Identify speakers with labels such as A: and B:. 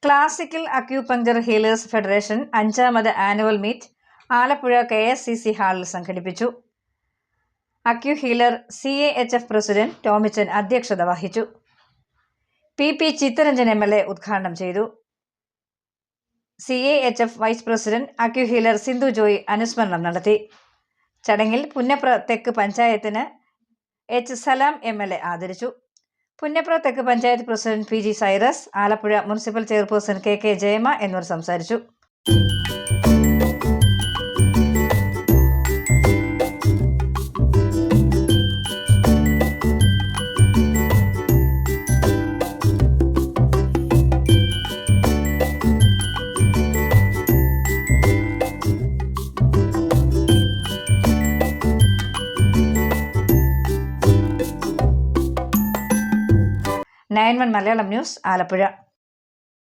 A: Classical acupuncture healers federation 5ാമത് annual meet Alappuzha KSCC ഹാളിൽ സംഘടിപ്പിച്ചു. Acu healer CAHF president Tomichan അധ്യക്ഷത വഹിച്ചു. PP ചിത്തരഞ്ജൻ MLA ഉദ്ഘാടനം ചെയ്തു. CAHF vice president acu healer Sindhu Joy അനുസ്മരണം നടത്തി. ചടങ്ങിൽ പുന്നപ്ര തെക്ക് പഞ്ചായത്തിന് H. സലാം MLA ആദരിച്ചു. പുന്നപ്ര തെക്ക് panchayat president PG Cyrus, Alappuzha municipal chairperson KK ജയമ എന്നിവർ സംസാരിച്ചു. Nine one Malayalam news, Alappuzha.